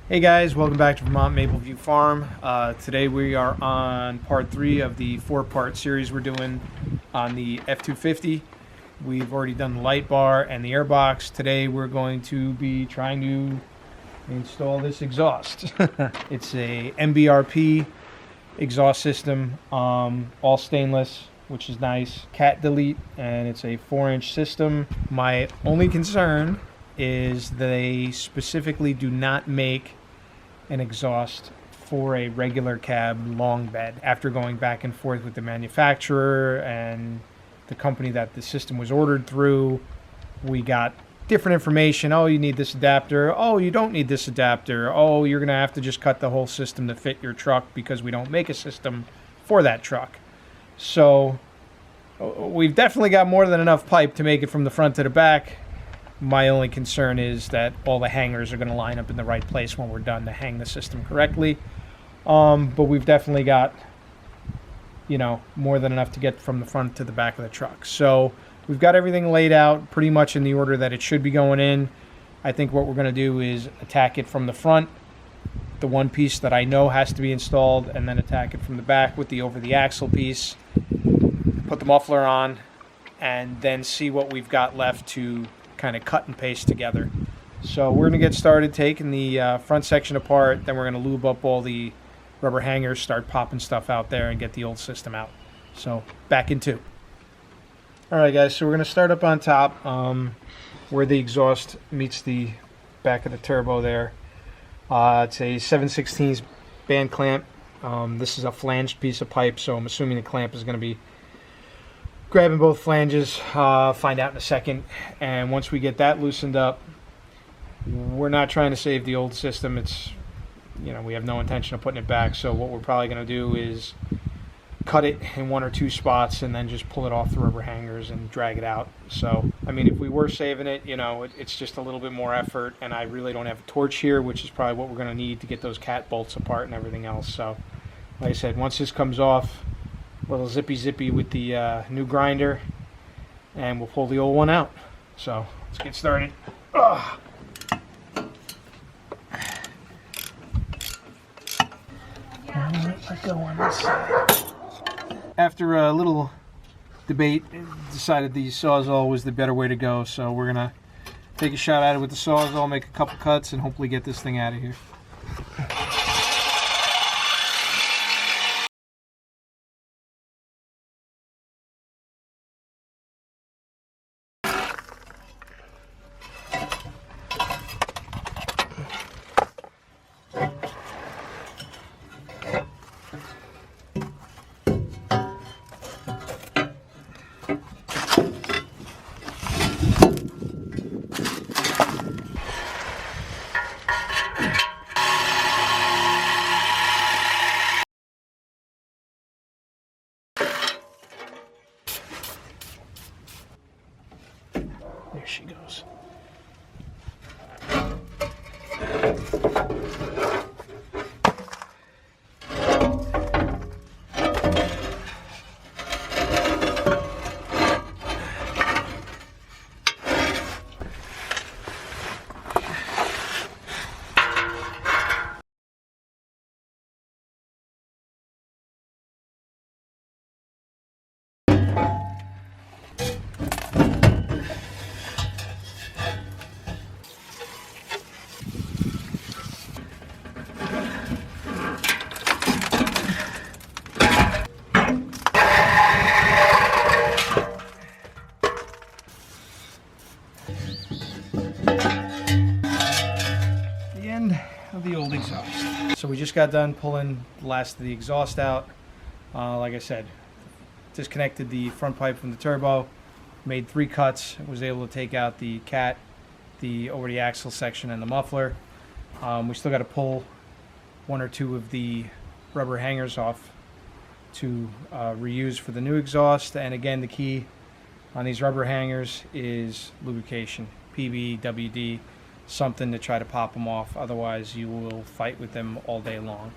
Hey guys, welcome back to Vermont Maple View Farm. Today we are on part 3 of the 4-part series we're doing on the F-250. We've already done the light bar and the air box. Today we're going to be trying to install this exhaust. It's a MBRP exhaust system, all stainless, which is nice. Cat delete, and it's a 4-inch system. My only concern is they specifically do not make an exhaust for a regular cab long bed. After going back and forth with the manufacturer and the company that the system was ordered through, we got different information. Oh, you need this adapter. Oh, you don't need this adapter. Oh, you're gonna have to just cut the whole system to fit your truck because we don't make a system for that truck. So we've definitely got more than enough pipe to make it from the front to the back. My only concern is that all the hangers are going to line up in the right place when we're done to hang the system correctly. But we've definitely got, more than enough to get from the front to the back of the truck. So we've got everything laid out pretty much in the order that it should be going in. I think what we're going to do is attack it from the front, the one piece that I know has to be installed, and then attack it from the back with the over the axle piece, put the muffler on, and then see what we've got left to kind of cut and paste together. So we're going to get started taking the front section apart, then we're going to lube up all the rubber hangers, start popping stuff out there, and get the old system out. So back in 2. Alright guys, so we're going to start up on top where the exhaust meets the back of the turbo there. It's a 7/16 band clamp. This is a flanged piece of pipe, so I'm assuming the clamp is going to be grabbing both flanges. Find out in a second. And once we get that loosened up, we're not trying to save the old system. It's, we have no intention of putting it back. So what we're probably going to do is cut it in 1 or 2 spots and then just pull it off the rubber hangers and drag it out. So, I mean, if we were saving it, it's just a little bit more effort, and I really don't have a torch here, which is probably what we're going to need to get those cat bolts apart and everything else. So, like I said, once this comes off, a little zippy with the new grinder, and we'll pull the old one out. So let's get started. Ugh. Let go on this side. After a little debate, decided the Sawzall was the better way to go. So we're gonna take a shot at it with the Sawzall, make a couple cuts, and hopefully get this thing out of here. There she goes. Of the old exhaust. So we just got done pulling the last of the exhaust out. Like I said, disconnected the front pipe from the turbo, made 3 cuts, was able to take out the cat, the over the axle section, and the muffler. We still got to pull 1 or 2 of the rubber hangers off to reuse for the new exhaust. And again, the key on these rubber hangers is lubrication, PB, WD, something to try to pop them off. Otherwise you will fight with them all day long.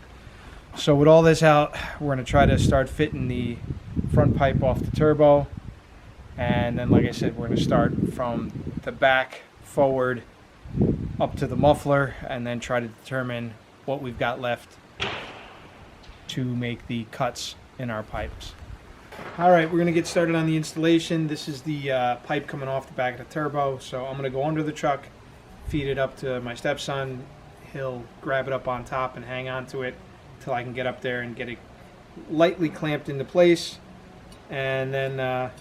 So with all this out, we're going to try to start fitting the front pipe off the turbo, and then like I said, we're going to start from the back forward up to the muffler and then try to determine what we've got left to make the cuts in our pipes. All right, we're going to get started on the installation. This is the pipe coming off the back of the turbo. So I'm going to go under the truck, feed it up to my stepson. He'll grab it up on top and hang on to it until I can get up there and get it lightly clamped into place. And then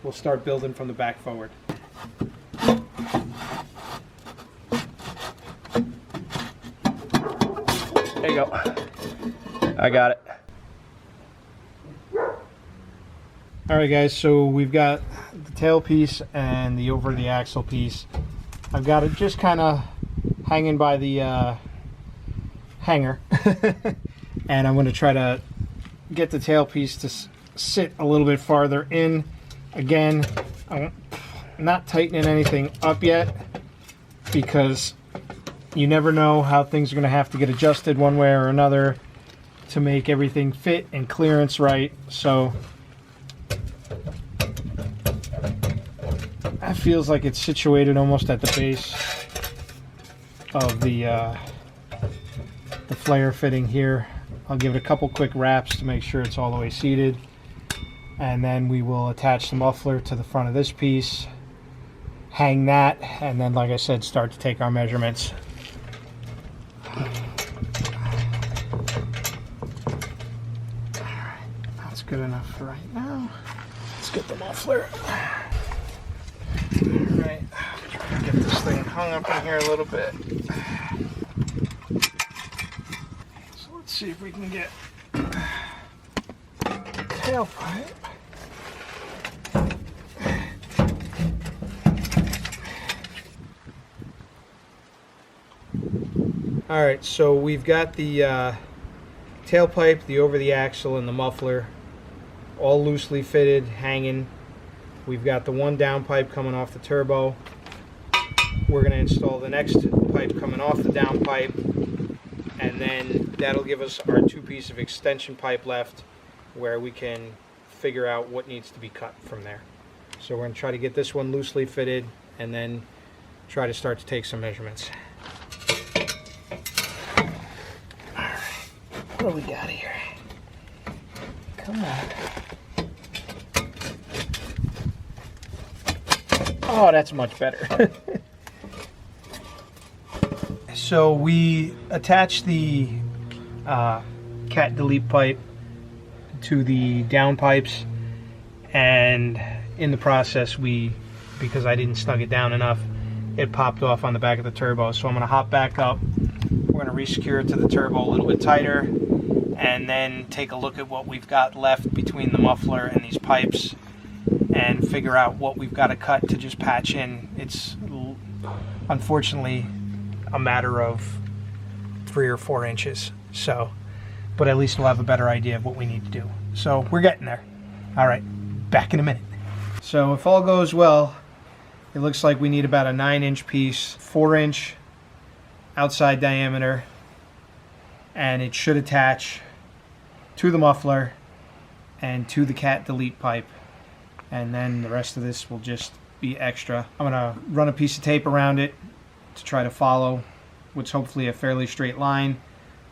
we'll start building from the back forward. There you go. I got it. Alright guys, so we've got the tail piece and the over the axle piece. I've got it just kind of hanging by the hanger. And I'm going to try to get the tail piece to sit a little bit farther in. Again, I'm not tightening anything up yet because you never know how things are going to have to get adjusted one way or another to make everything fit and clearance right. So that feels like it's situated almost at the base of the flare fitting here. I'll give it a couple quick wraps to make sure it's all the way seated, and then we will attach the muffler to the front of this piece, hang that, and then, like I said, start to take our measurements. Alright, that's good enough for right now. Let's get the muffler. Alright, try to get this thing hung up in here a little bit. So let's see if we can get tailpipe. Alright, so we've got the tailpipe, the over the axle, and the muffler all loosely fitted, hanging. We've got the one downpipe coming off the turbo. We're going to install the next pipe coming off the downpipe, and then that'll give us our two pieces of extension pipe left where we can figure out what needs to be cut from there. So we're going to try to get this one loosely fitted and then try to start to take some measurements. Alright, what do we got here? Come on. Oh, that's much better. So we attach the cat delete pipe to the down pipes, and in the process because I didn't snug it down enough, it popped off on the back of the turbo. So I'm going to hop back up, we're going to re-secure it to the turbo a little bit tighter, and then take a look at what we've got left between the muffler and these pipes and figure out what we've got to cut to just patch in. It's unfortunately a matter of 3 or 4 inches, so, but at least we'll have a better idea of what we need to do. So we're getting there. All right, back in a minute. So if all goes well, it looks like we need about a 9-inch piece, 4-inch outside diameter, and it should attach to the muffler and to the cat delete pipe, and then the rest of this will just be extra. I'm gonna run a piece of tape around it to try to follow what's hopefully a fairly straight line,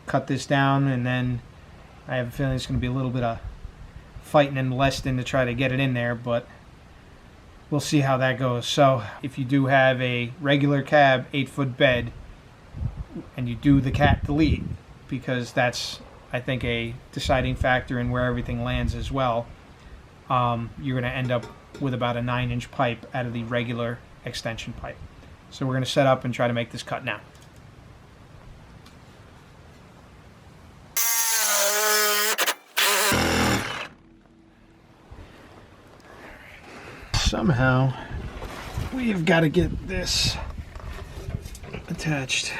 cut this down, and then I have a feeling it's going to be a little bit of fighting and lesting to try to get it in there, but we'll see how that goes. So if you do have a regular cab 8-foot bed and you do the cat delete, because that's, I think, a deciding factor in where everything lands as well, you're going to end up with about a 9-inch pipe out of the regular extension pipe. So we're going to set up and try to make this cut now. Somehow we've got to get this attached.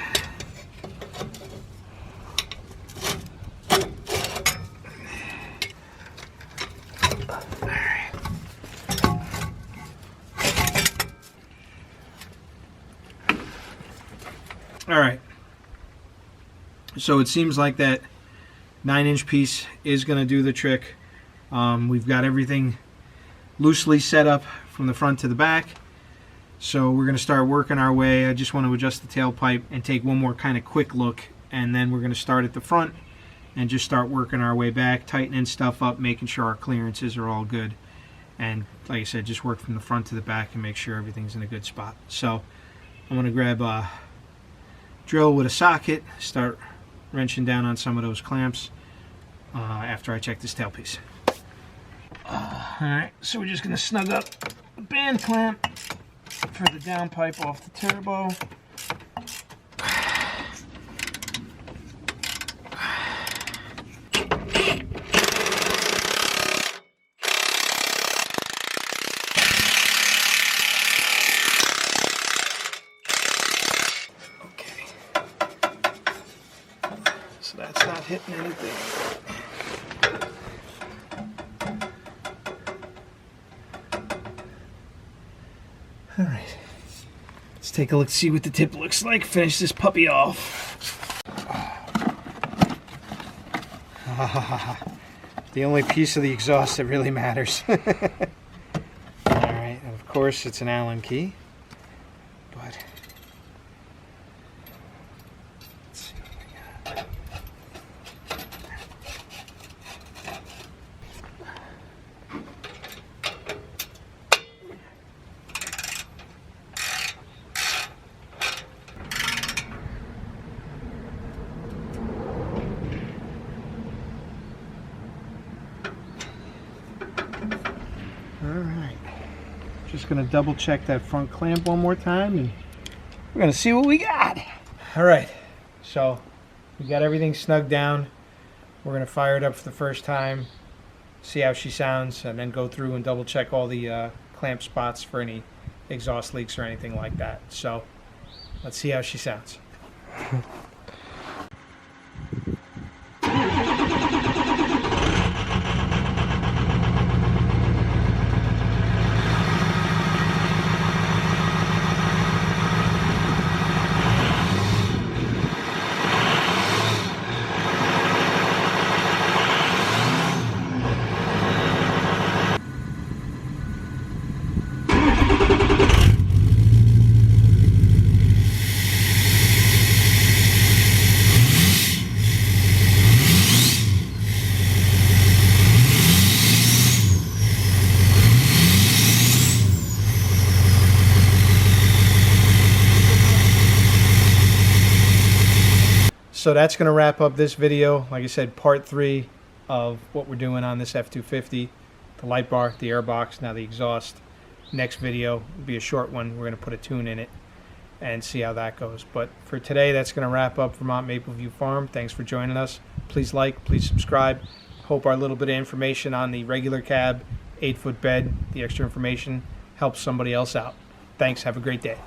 All right, so it seems like that 9-inch piece is going to do the trick. We've got everything loosely set up from the front to the back. So we're going to start working our way. I just want to adjust the tailpipe and take one more kind of quick look, and then we're going to start at the front and just start working our way back, tightening stuff up, making sure our clearances are all good. And like I said, just work from the front to the back and make sure everything's in a good spot. So I'm going to grab a drill with a socket, start wrenching down on some of those clamps after I check this tailpiece. Alright, so we're just going to snug up the band clamp for the downpipe off the turbo. Okay. So that's not hitting anything. All right, let's take a look, see what the tip looks like. Finish this puppy off. The only piece of the exhaust that really matters. All right, and of course it's an Allen key, but let's see what we got. Alright, just going to double check that front clamp one more time and we're going to see what we got. Alright, so we got everything snugged down. We're going to fire it up for the first time, see how she sounds, and then go through and double check all the clamp spots for any exhaust leaks or anything like that. So let's see how she sounds. So that's going to wrap up this video. Like I said, part 3 of what we're doing on this F-250. The light bar, the air box, now the exhaust. Next video will be a short one. We're going to put a tune in it and see how that goes. But for today, that's going to wrap up Vermont Maple View Farm. Thanks for joining us. Please like, please subscribe. Hope our little bit of information on the regular cab, 8-foot bed, the extra information helps somebody else out. Thanks. Have a great day.